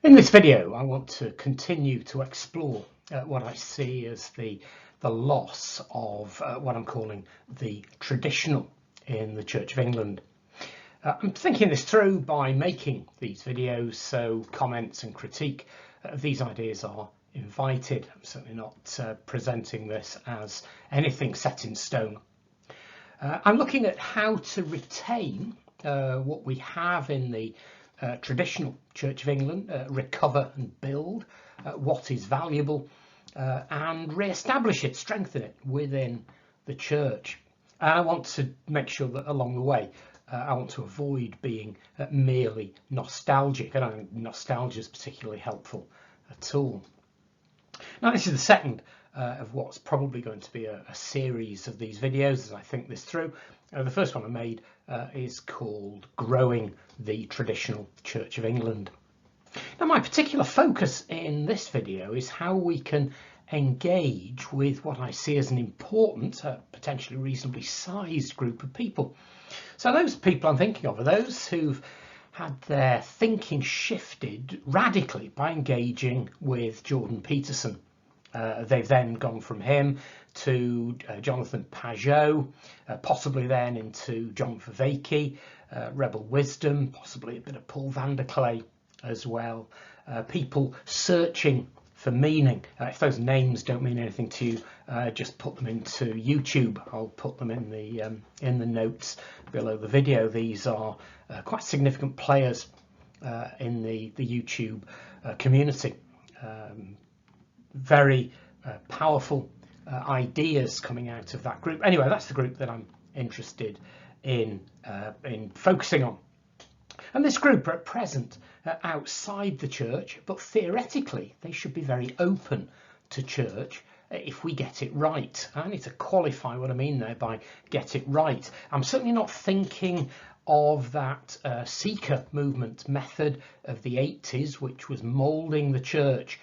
In this video, I want to continue to explore what I see as the loss of what I'm calling the traditional in the Church of England. I'm thinking this through by making these videos, so comments and critique of these ideas are invited. I'm certainly not presenting this as anything set in stone. I'm looking at how to retain what we have in the traditional Church of England, recover and build what is valuable and re-establish it, strengthen it within the church. And I want to make sure that along the way I want to avoid being merely nostalgic. I don't think nostalgia is particularly helpful at all. Now, this is the second of what's probably going to be a series of these videos as I think this through. The first one I made is called Growing the Traditional Church of England. Now, my particular focus in this video is how we can engage with what I see as an important, potentially reasonably sized group of people. So those people I'm thinking of are those who've had their thinking shifted radically by engaging with Jordan Peterson. They've then gone from him to Jonathan Pageau, possibly then into John Vervaeke, Rebel Wisdom, possibly a bit of Paul VanderKlay as well. People searching for meaning. If those names don't mean anything to you, just put them into YouTube. I'll put them in the notes below the video. These are quite significant players in the YouTube community. Very powerful ideas coming out of that group. Anyway, that's the group that I'm interested in focusing on. And this group are at present outside the church, but theoretically they should be very open to church if we get it right. I need to qualify what I mean there by get it right. I'm certainly not thinking of that seeker movement method of the 80s, which was moulding the church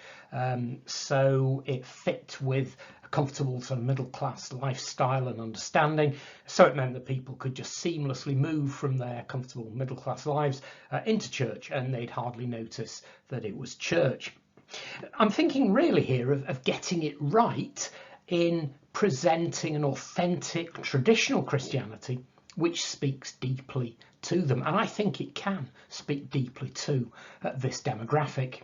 so it fit with a comfortable sort of middle class lifestyle and understanding, so it meant that people could just seamlessly move from their comfortable middle class lives into church and they'd hardly notice that it was church. I'm thinking really here of getting it right in presenting an authentic traditional Christianity which speaks deeply to them, and I think it can speak deeply to this demographic.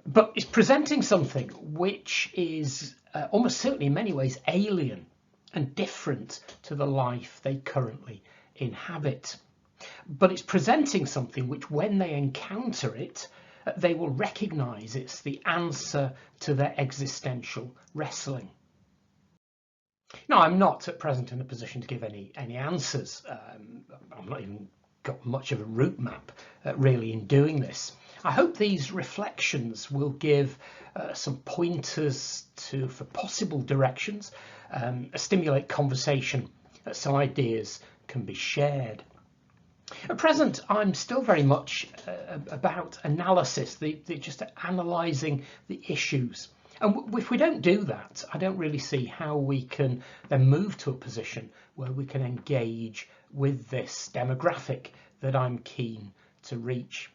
But it's presenting something which is almost certainly in many ways alien and different to the life they currently inhabit. But it's presenting something which, when they encounter it, they will recognise it's the answer to their existential wrestling. Now, I'm not at present in a position to give any answers. I've not even got much of a route map really in doing this. I hope these reflections will give some pointers for possible directions, stimulate conversation, so ideas can be shared. At present, I'm still very much about analysis, just analysing the issues. And if we don't do that, I don't really see how we can then move to a position where we can engage with this demographic that I'm keen to reach.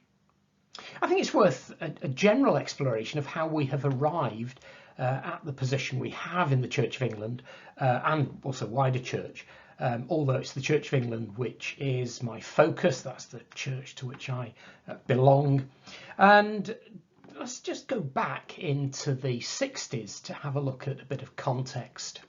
I think it's worth a general exploration of how we have arrived at the position we have in the Church of England and also wider church, although it's the Church of England which is my focus. That's the church to which I belong. And let's just go back into the 60s to have a look at a bit of context.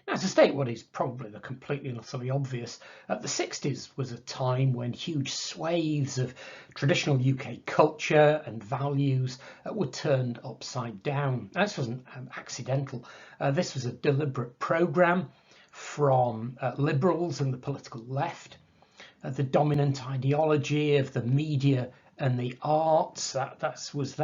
Now, to state what is probably the completely and utterly obvious, the 60s was a time when huge swathes of traditional UK culture and values were turned upside down. Now, this wasn't accidental. This was a deliberate programme from liberals and the political left. The dominant ideology of the media and the arts, that was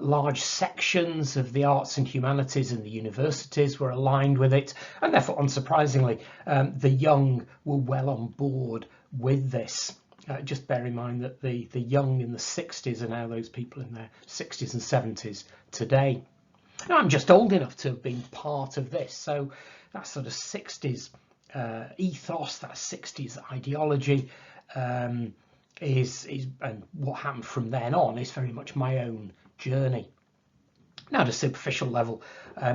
large sections of the arts and humanities in the universities were aligned with it, and therefore, unsurprisingly, the young were well on board with this. Just bear in mind that the young in the 60s are now those people in their 60s and 70s today. Now, I'm just old enough to have been part of this, so that sort of 60s ethos, that 60s ideology, and what happened from then on is very much my own journey. Now, at a superficial level,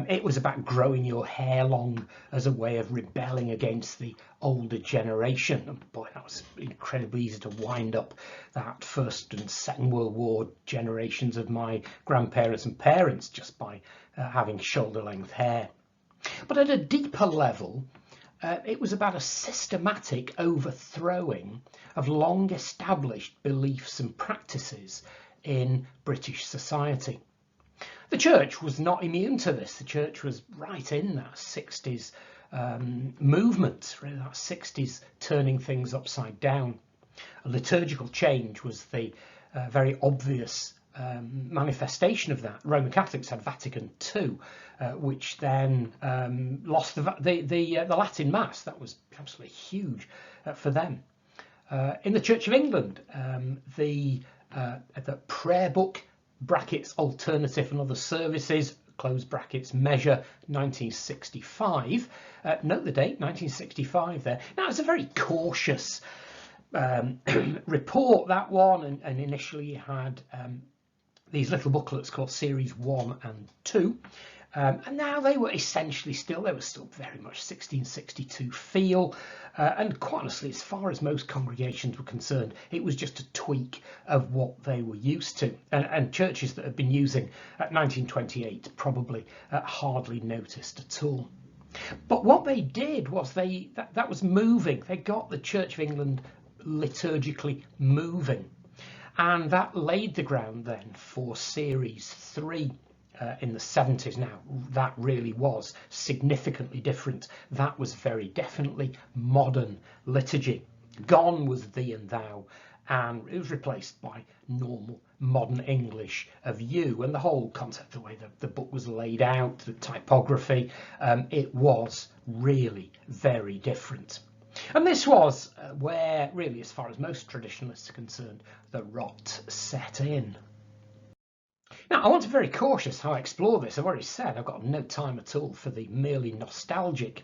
it was about growing your hair long as a way of rebelling against the older generation. And boy, that was incredibly easy to wind up that First and Second World War generations of my grandparents and parents just by having shoulder-length hair. But at a deeper level, it was about a systematic overthrowing of long-established beliefs and practices in British society. The church was not immune to this. The church was right in that 60s movement, really that 60s turning things upside down. A liturgical change was the very obvious manifestation of that. Roman Catholics had Vatican II, which then lost the Latin Mass. That was absolutely huge for them. In the Church of England, the prayer book, brackets alternative and other services, close brackets measure, 1965. Note the date, 1965 there. Now, it's a very cautious report, that one, and initially you had these little booklets called Series 1 and 2. And now they were essentially still very much 1662 feel, and quite honestly, as far as most congregations were concerned, it was just a tweak of what they were used to, and churches that had been using at 1928 probably hardly noticed at all. But what they did was that was moving. They got the Church of England liturgically moving, and that laid the ground then for Series 3. In the 70s. Now, that really was significantly different. That was very definitely modern liturgy. Gone was thee and thou, and it was replaced by normal modern English of you, and the whole concept, the way the book was laid out, the typography, it was really very different. And this was where, really, as far as most traditionalists are concerned, the rot set in. Now, I want to be very cautious how I explore this. I've already said I've got no time at all for the merely nostalgic.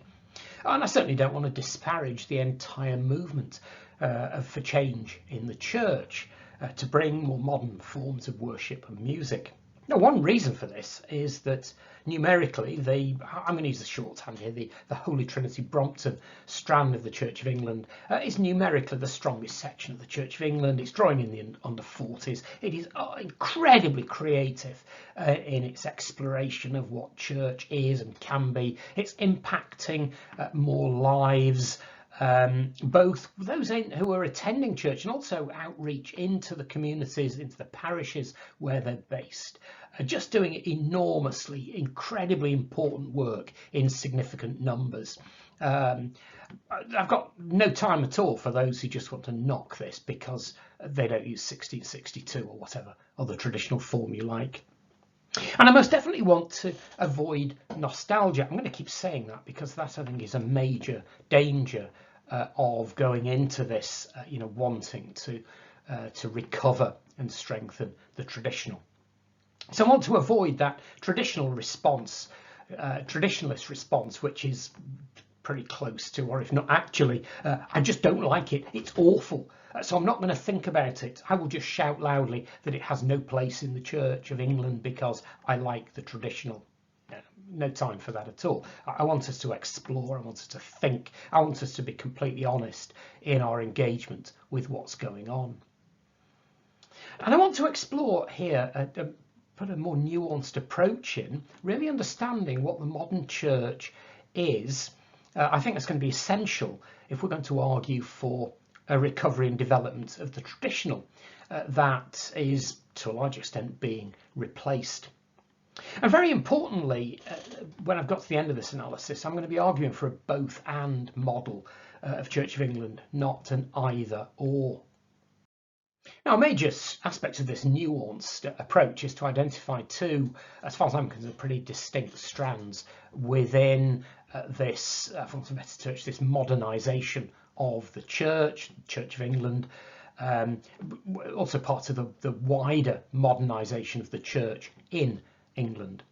And I certainly don't want to disparage the entire movement for change in the church to bring more modern forms of worship and music. Now, one reason for this is that numerically, I'm going to use the shorthand here, the Holy Trinity Brompton strand of the Church of England is numerically the strongest section of the Church of England. It's drawing in the under 40s. It is incredibly creative in its exploration of what church is and can be. It's impacting more lives, both those who are attending church and also outreach into the communities, into the parishes where they're based. Just doing enormously, incredibly important work in significant numbers. I've got no time at all for those who just want to knock this because they don't use 1662 or whatever other traditional form you like. And I most definitely want to avoid nostalgia. I'm going to keep saying that because that, I think, is a major danger of going into this, wanting to recover and strengthen the traditional. So I want to avoid that traditionalist response, which is pretty close to, or if not actually, I just don't like it. It's awful. So I'm not going to think about it. I will just shout loudly that it has no place in the Church of England because I like the traditional. No time for that at all. I want us to explore, I want us to think, I want us to be completely honest in our engagement with what's going on. And I want to explore here, put a more nuanced approach in, really understanding what the modern church is. I think that's going to be essential if we're going to argue for a recovery and development of the traditional that is, to a large extent, being replaced. And very importantly, when I've got to the end of this analysis, I'm going to be arguing for a both and model of Church of England, not an either or. Now, a major aspect of this nuanced approach is to identify two, as far as I'm concerned, pretty distinct strands within this, for want of a better term, this modernisation of the Church of England, also part of the wider modernisation of the Church in England.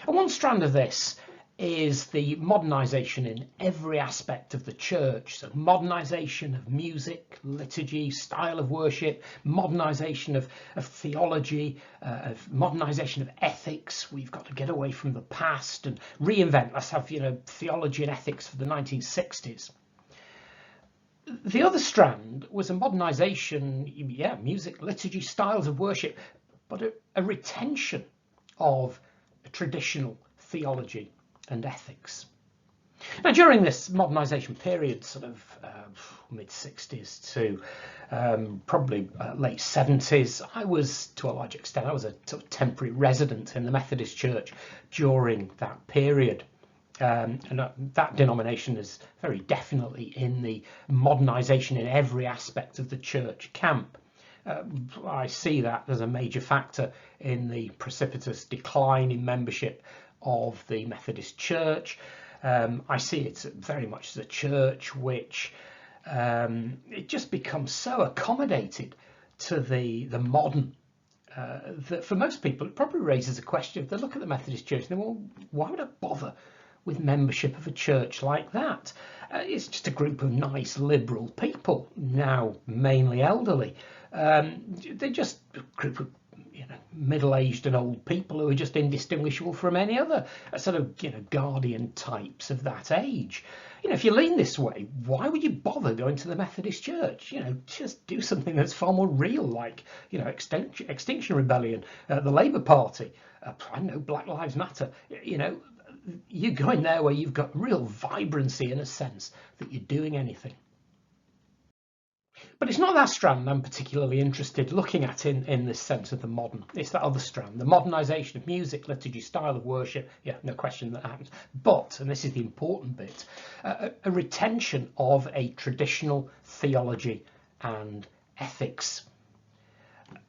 And one strand of this is the modernisation in every aspect of the church. So modernisation of music, liturgy, style of worship, modernisation of theology, of modernisation of ethics. We've got to get away from the past and reinvent. Let's have, theology and ethics for the 1960s. The other strand was a modernisation, music, liturgy, styles of worship, but a retention of traditional theology and ethics. Now, during this modernisation period, sort of mid-60s to probably late 70s, I was, to a large extent, I was a sort of temporary resident in the Methodist Church during that period. And that denomination is very definitely in the modernisation in every aspect of the church camp. I see that as a major factor in the precipitous decline in membership of the Methodist Church. I see it very much as a church which it just becomes so accommodated to the modern that for most people it probably raises a question. If they look at the Methodist Church and they, well, why would I bother with membership of a church like that? It's just a group of nice liberal people, now mainly elderly. They're just a group of middle-aged and old people who are just indistinguishable from any other sort of guardian types of that age. If you lean this way, why would you bother going to the Methodist Church? Just do something that's far more real, like Extinction Rebellion, the Labour Party, I don't know, Black Lives Matter. You go in there where you've got real vibrancy in a sense that you're doing anything. But it's not that strand I'm particularly interested looking at in this sense of the modern. It's that other strand, the modernisation of music, liturgy, style of worship. Yeah, no question that happens. But, and this is the important bit, a retention of a traditional theology and ethics.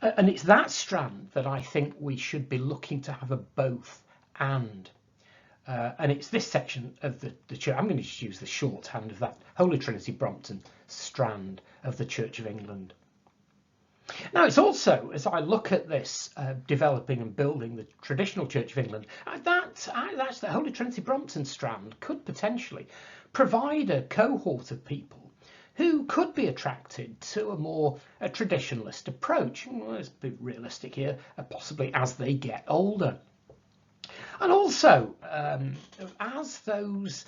And it's that strand that I think we should be looking to have a both and. And it's this section of the church. I'm going to just use the shorthand of that Holy Trinity Brompton strand of the Church of England. Now, it's also, as I look at this developing and building the traditional Church of England, that's the Holy Trinity Brompton strand could potentially provide a cohort of people who could be attracted to a more traditionalist approach. Well, let's be realistic here, possibly as they get older. And also, as those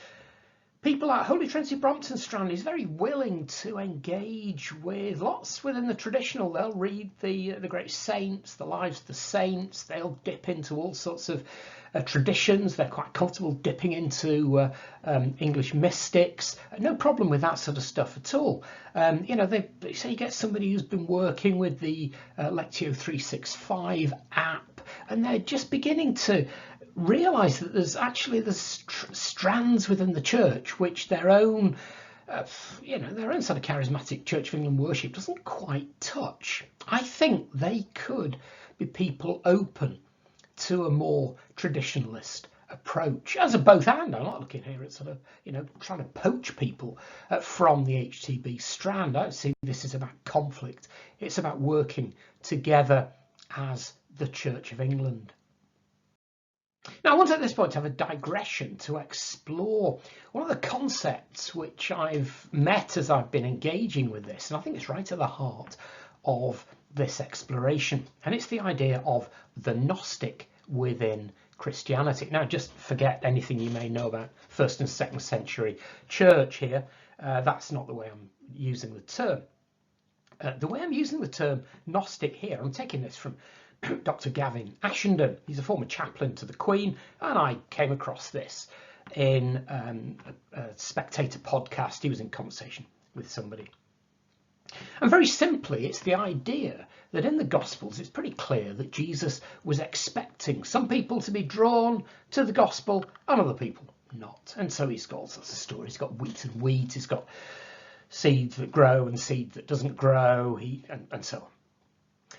people like Holy Trinity Brompton strand is very willing to engage with lots within the traditional. They'll read the great saints, the lives of the saints. They'll dip into all sorts of traditions. They're quite comfortable dipping into English mystics. No problem with that sort of stuff at all. They say you get somebody who's been working with the Lectio 365 app, and they're just beginning to realise that there's strands within the church which their own sort of charismatic Church of England worship doesn't quite touch. I think they could be people open to a more traditionalist approach as a both and. I'm not looking here at sort of trying to poach people from the HTB strand. I don't see this as about conflict. It's about working together as the Church of England. Now, I want at this point to have a digression to explore one of the concepts which I've met as I've been engaging with this, and I think it's right at the heart of this exploration, and it's the idea of the Gnostic within Christianity. Now, just forget anything you may know about 1st and 2nd century church here. That's not the way I'm using the term. The way I'm using the term Gnostic here, I'm taking this from Dr. Gavin Ashenden. He's a former chaplain to the Queen, and I came across this in a Spectator podcast. He was in conversation with somebody. And very simply, it's the idea that in the Gospels, it's pretty clear that Jesus was expecting some people to be drawn to the Gospel and other people not. And so he's got all sorts of stories. He's got wheat and weeds. He's got seeds that grow and seed that doesn't grow, and so on.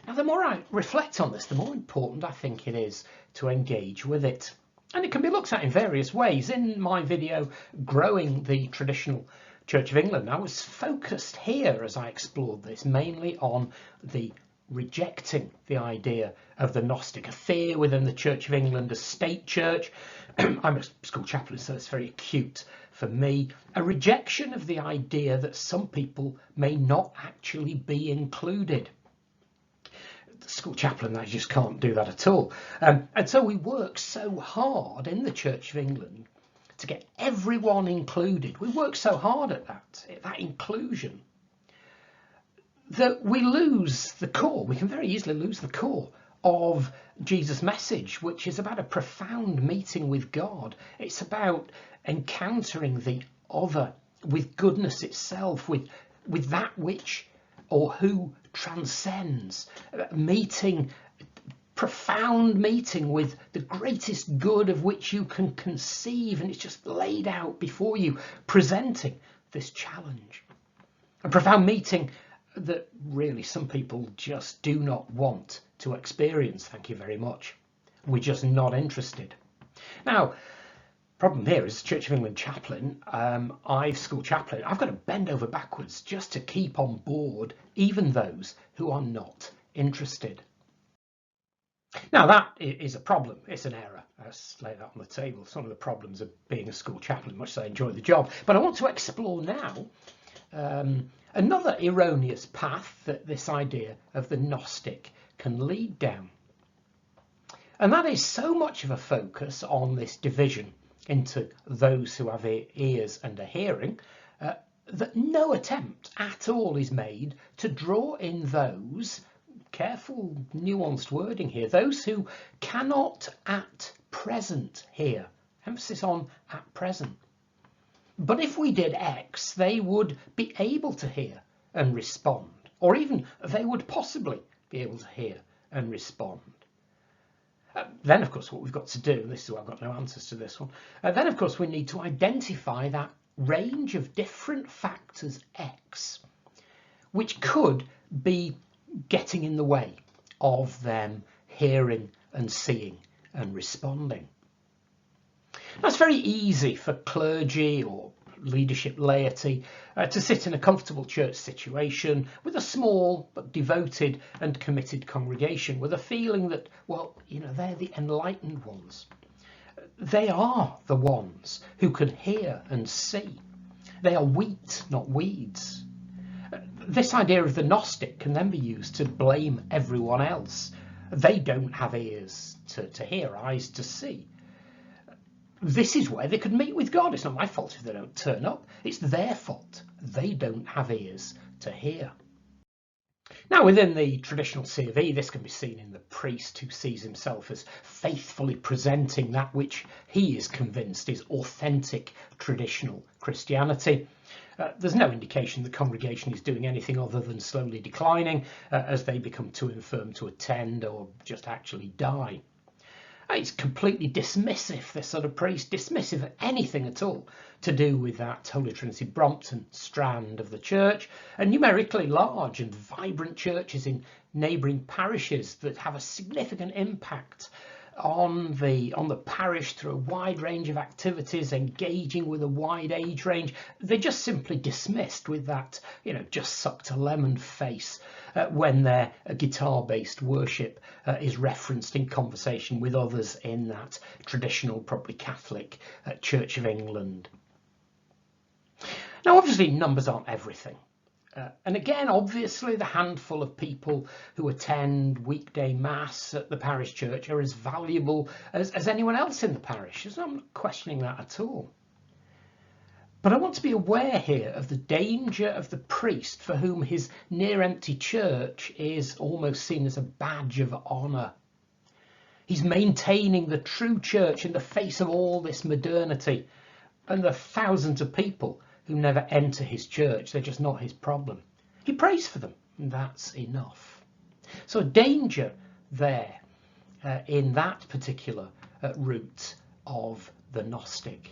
Now, the more I reflect on this, the more important I think it is to engage with it. And it can be looked at in various ways. In my video, Growing the Traditional Church of England, I was focused here as I explored this mainly on the rejecting the idea of the Gnostic, a fear within the Church of England, a state church. I'm a school chaplain, so it's very acute for me. A rejection of the idea that some people may not actually be included. The school chaplain, I just can't do that at all. And so we work so hard in the Church of England to get everyone included. We work so hard at that inclusion, that we lose the core. We can very easily lose the core of Jesus' message, which is about a profound meeting with God. It's about encountering the other with goodness itself, with that which or who transcends, profound meeting with the greatest good of which you can conceive, and it's just laid out before you, presenting this challenge. A profound meeting that really some people just do not want to experience. Thank you very much. We're just not interested. Now, problem here is Church of England chaplain, school chaplain, I've got to bend over backwards just to keep on board even those who are not interested. Now that is a problem, it's an error. Let's lay that on the table. It's one of the problems of being a school chaplain, much as I enjoy the job. But I want to explore now another erroneous path that this idea of the Gnostic can lead down. And that is so much of a focus on this division into those who have ears and a hearing, that no attempt at all is made to draw in those, careful nuanced wording here, those who cannot at present hear. Emphasis on at present. But if we did X, they would be able to hear and respond, or even they would possibly be able to hear and respond. Then, of course, what we've got to do, this is why I've got no answers to this one, then, of course, we need to identify that range of different factors X, which could be getting in the way of them hearing and seeing and responding. Now, it's very easy for clergy or leadership laity to sit in a comfortable church situation with a small but devoted and committed congregation with a feeling that, well, they're the enlightened ones. They are the ones who can hear and see. They are wheat, not weeds. This idea of the Gnostic can then be used to blame everyone else. They don't have ears to hear, eyes to see. This is where they could meet with God. It's not my fault if they don't turn up. It's their fault. They don't have ears to hear. Now, within the traditional C of E, this can be seen in the priest who sees himself as faithfully presenting that which he is convinced is authentic traditional Christianity. There's no indication the congregation is doing anything other than slowly declining as they become too infirm to attend or just actually die. It's completely dismissive, this sort of priest, dismissive of anything at all to do with that Holy Trinity Brompton strand of the church, and numerically large and vibrant churches in neighbouring parishes that have a significant impact on the parish through a wide range of activities, engaging with a wide age range. They're just simply dismissed with that, just sucked a lemon face when their guitar-based worship is referenced in conversation with others in that traditional, probably Catholic Church of England. Now, obviously, numbers aren't everything. And again, obviously, the handful of people who attend weekday mass at the parish church are as valuable as anyone else in the parish. So I'm not questioning that at all. But I want to be aware here of the danger of the priest for whom his near-empty church is almost seen as a badge of honour. He's maintaining the true church in the face of all this modernity and the thousands of people who never enter his church. They're just not his problem. He prays for them, and that's enough. So a danger there in that particular route of the Gnostic.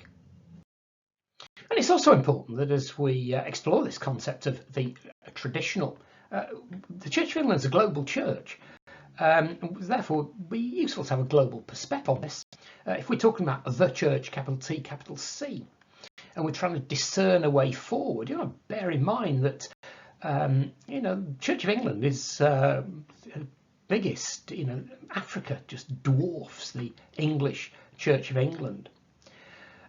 And it's also important that as we explore this concept of the traditional, the Church of England is a global church. Therefore, it would be useful to have a global perspective on this. If we're talking about the church, capital T, capital C, and we're trying to discern a way forward, bear in mind that Church of England is biggest. Africa just dwarfs the English Church of England.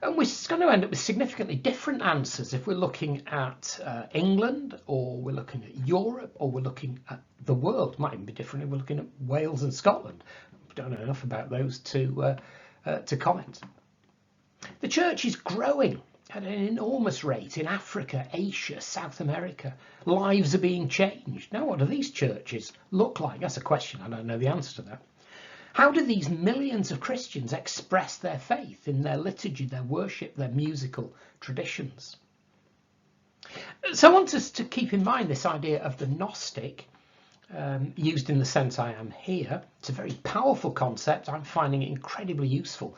And we're going to end up with significantly different answers if we're looking at England, or we're looking at Europe, or we're looking at the world. It might even be different if we're looking at Wales and Scotland. We don't know enough about those to comment. The church is growing at an enormous rate in Africa, Asia, South America. Lives are being changed. Now, what do these churches look like? That's a question. I don't know the answer to that. How do these millions of Christians express their faith in their liturgy, their worship, their musical traditions? So I want us to keep in mind this idea of the Gnostic, used in the sense I am here. It's a very powerful concept. I'm finding it incredibly useful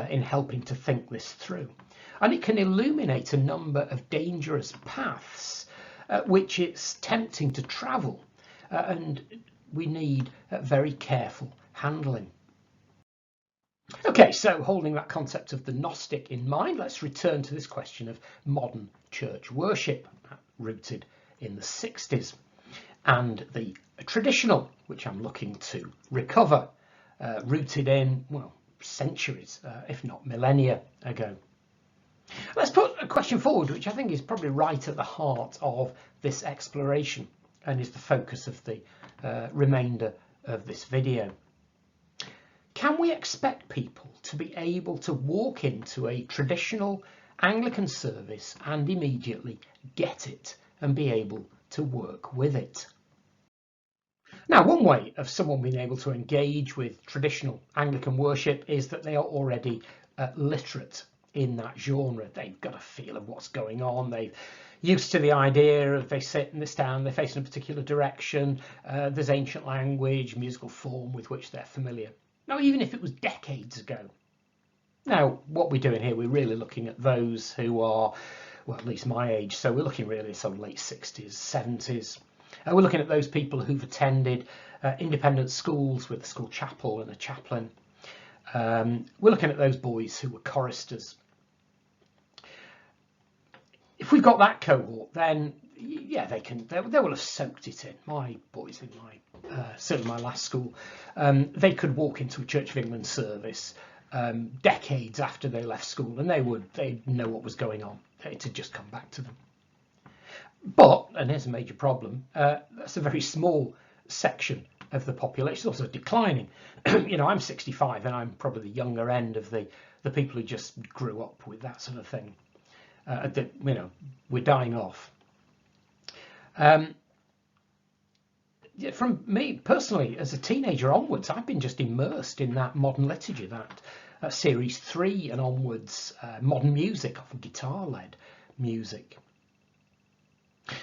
in helping to think this through. And it can illuminate a number of dangerous paths which it's tempting to travel. And we need very careful handling. Okay, so holding that concept of the Gnostic in mind, let's return to this question of modern church worship, rooted in the 60s, and the traditional, which I'm looking to recover, rooted in, well, centuries, if not millennia ago. Let's put a question forward, which I think is probably right at the heart of this exploration and is the focus of the remainder of this video. Can we expect people to be able to walk into a traditional Anglican service and immediately get it and be able to work with it? Now, one way of someone being able to engage with traditional Anglican worship is that they are already literate in that genre. They've got a feel of what's going on. They're used to the idea of they sit and they stand, they face in a particular direction. There's ancient language, musical form with which they're familiar. Now, even if it was decades ago. Now, what we're doing here, we're really looking at those who are, well, at least my age. So we're looking really at sort of late 60s, 70s. We're looking at those people who've attended independent schools with a school chapel and a chaplain. We're looking at those boys who were choristers. If we've got that cohort, then yeah, they will have soaked it in. My boys in certainly my last school, they could walk into a Church of England service decades after they left school, and they'd know what was going on. It had just come back to them. But, and here's a major problem, that's a very small section of the population. It's also declining. I'm 65, and I'm probably the younger end of the people who just grew up with that sort of thing. We're dying off. From me personally, as a teenager onwards, I've been just immersed in that modern liturgy, that series 3 and onwards, modern music, often guitar-led music.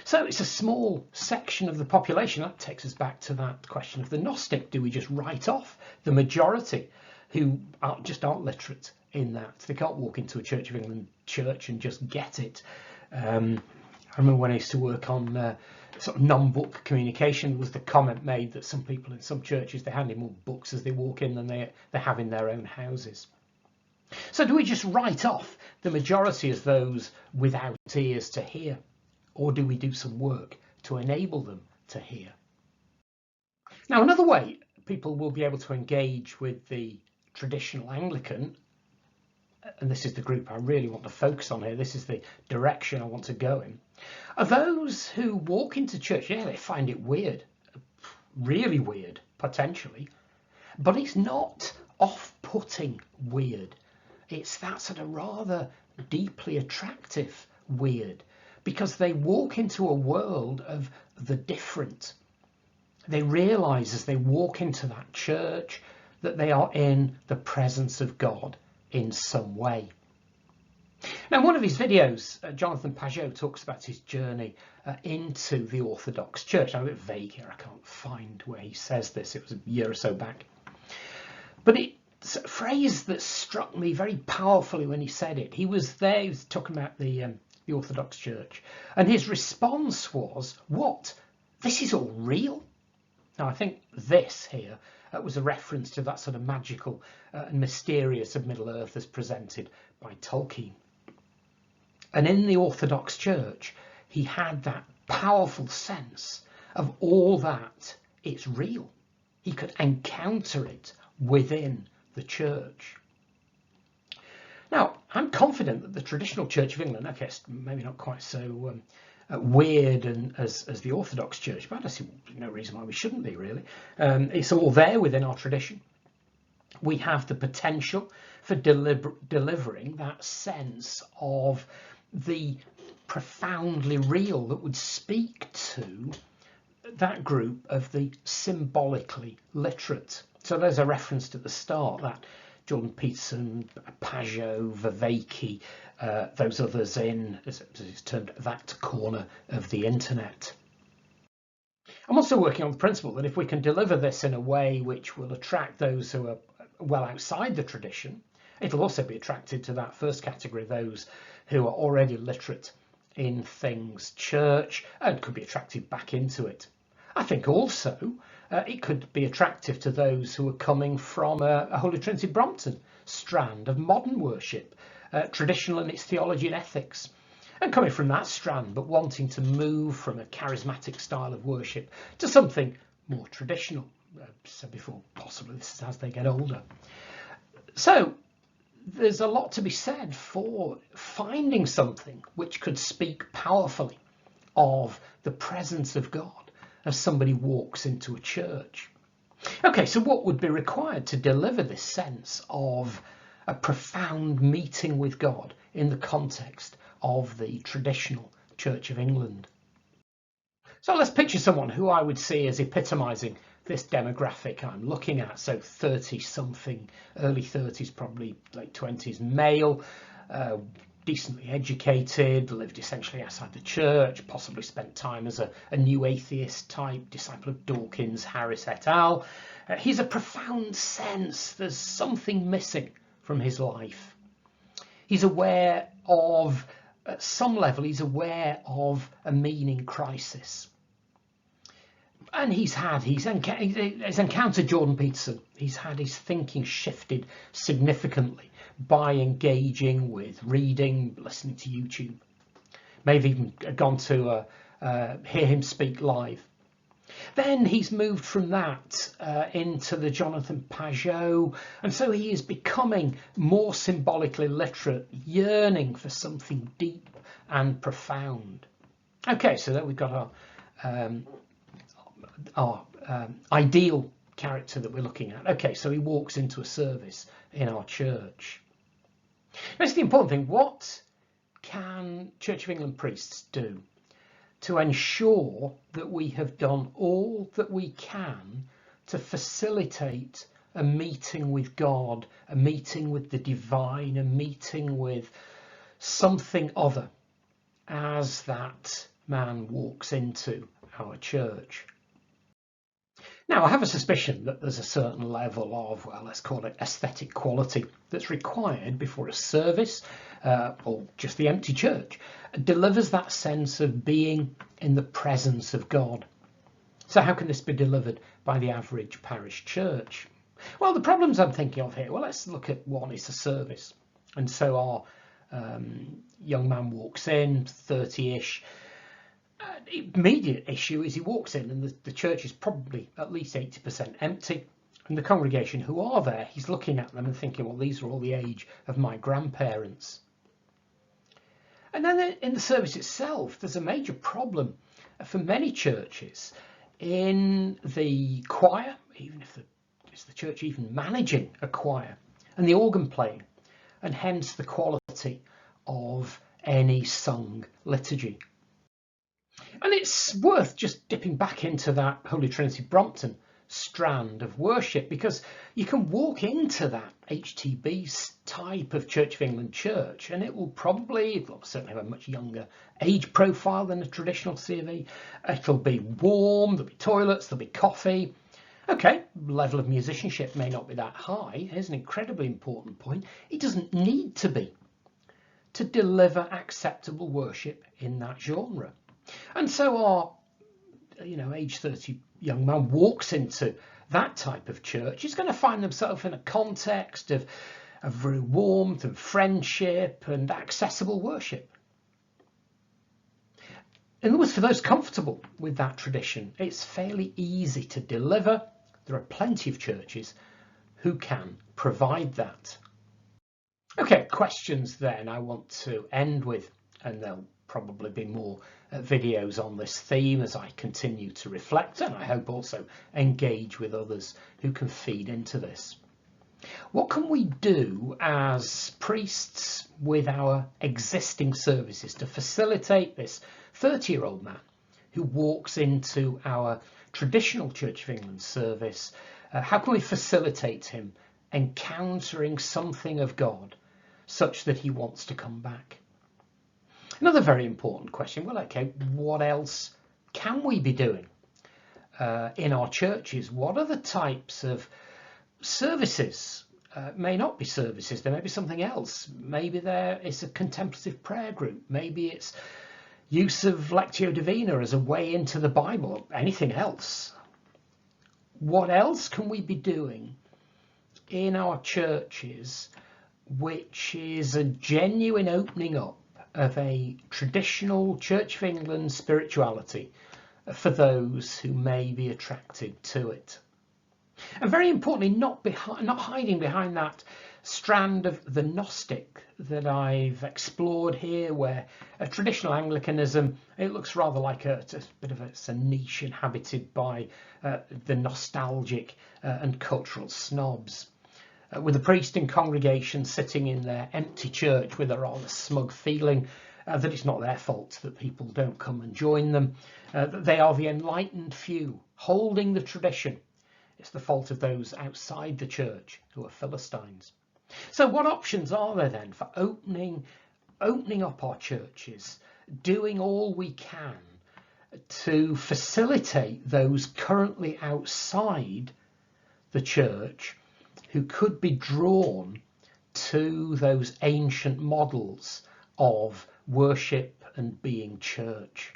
So it's a small section of the population. That takes us back to that question of the Gnostic. Do we just write off the majority who just aren't literate in that? They can't walk into a Church of England church and just get it. I remember when I used to work on sort of non-book communication, was the comment made that some people in some churches, they hand in more books as they walk in than they have in their own houses. So do we just write off the majority as those without ears to hear? Or do we do some work to enable them to hear? Now, another way people will be able to engage with the traditional Anglican, and this is the group I really want to focus on here, this is the direction I want to go in, are those who walk into church, yeah, they find it weird, really weird, potentially, but it's not off-putting weird. It's that sort of rather deeply attractive weird, because they walk into a world of the different. They realise as they walk into that church that they are in the presence of God in some way. Now, one of his videos, Jonathan Pageau talks about his journey into the Orthodox Church. I'm a bit vague here, I can't find where he says this, it was a year or so back. But it's a phrase that struck me very powerfully when he said it. He was there, he was talking about the Orthodox Church, and his response was, what? This is all real? Now, I think this here was a reference to that sort of magical and mysterious of Middle Earth as presented by Tolkien. And in the Orthodox Church, he had that powerful sense of all that it's real. He could encounter it within the church. Now, I'm confident that the traditional Church of England, I guess maybe not quite so weird and as the Orthodox Church, but I see no reason why we shouldn't be, really. It's all there within our tradition. We have the potential for delivering that sense of the profoundly real that would speak to that group of the symbolically literate. So there's a reference at the start that Jordan Peterson, Pageau, Vervaeke, those others in, as it's termed, that corner of the internet. I'm also working on the principle that if we can deliver this in a way which will attract those who are well outside the tradition, it'll also be attracted to that first category, those who are already literate in things church, and could be attracted back into it. I think also it could be attractive to those who are coming from a Holy Trinity Brompton strand of modern worship, traditional in its theology and ethics, and coming from that strand but wanting to move from a charismatic style of worship to something more traditional. Said before, possibly this is as they get older. So there's a lot to be said for finding something which could speak powerfully of the presence of God as somebody walks into a church. Okay, so what would be required to deliver this sense of a profound meeting with God in the context of the traditional Church of England? So let's picture someone who I would see as epitomising this demographic I'm looking at. So 30 something, early 30s, probably late 20s, male, decently educated, lived essentially outside the church, possibly spent time as a new atheist type, disciple of Dawkins, Harris et al. He's a profound sense there's something missing from his life. He's aware of, at some level, he's aware of a meaning crisis. And he's encountered Jordan Peterson. He's had his thinking shifted significantly by engaging with reading, listening to YouTube. Maybe even gone to hear him speak live. Then he's moved from that into the Jonathan Pageau, and so he is becoming more symbolically literate, yearning for something deep and profound. Okay, so there we've got our ideal character that we're looking at. Okay, so he walks into a service in our church. That's the important thing. What can Church of England priests do to ensure that we have done all that we can to facilitate a meeting with God, a meeting with the divine, a meeting with something other as that man walks into our church? Now, I have a suspicion that there's a certain level of, well, let's call it aesthetic quality that's required before a service, or just the empty church, delivers that sense of being in the presence of God. So how can this be delivered by the average parish church? Well, the problems I'm thinking of here, well, let's look at one is a service. And so our young man walks in, 30-ish. The immediate issue is he walks in and the church is probably at least 80% empty, and the congregation who are there, he's looking at them and thinking, well, these are all the age of my grandparents. And then in the service itself, there's a major problem for many churches in the choir, even if is the church even managing a choir, and the organ playing, and hence the quality of any sung liturgy. And it's worth just dipping back into that Holy Trinity Brompton strand of worship, because you can walk into that HTB type of Church of England church and it'll certainly have a much younger age profile than a traditional CV. It'll be warm, there'll be toilets, there'll be coffee. Okay, level of musicianship may not be that high. Here's an incredibly important point. It doesn't need to be to deliver acceptable worship in that genre. And so our, age 30 young man walks into that type of church. He's going to find himself in a context of warmth and friendship and accessible worship. In other words, for those comfortable with that tradition, it's fairly easy to deliver. There are plenty of churches who can provide that. Okay, questions then I want to end with, and there'll probably be more videos on this theme as I continue to reflect, and I hope also engage with others who can feed into this. What can we do as priests with our existing services to facilitate this 30-year-old man who walks into our traditional Church of England service? How can we facilitate him encountering something of God such that he wants to come back? Another very important question, well, okay, what else can we be doing in our churches? What are the types of services? May not be services, there may be something else. Maybe there is a contemplative prayer group, maybe it's use of Lectio Divina as a way into the Bible, anything else. What else can we be doing in our churches which is a genuine opening up of a traditional Church of England spirituality for those who may be attracted to it? And very importantly, not hiding behind that strand of the Gnostic that I've explored here, where a traditional Anglicanism, it looks rather like a bit of a niche inhabited by the nostalgic and cultural snobs, with the priest and congregation sitting in their empty church with a rather smug feeling that it's not their fault that people don't come and join them, that they are the enlightened few holding the tradition. It's the fault of those outside the church who are Philistines. So what options are there then for opening up our churches, doing all we can to facilitate those currently outside the church who could be drawn to those ancient models of worship and being church?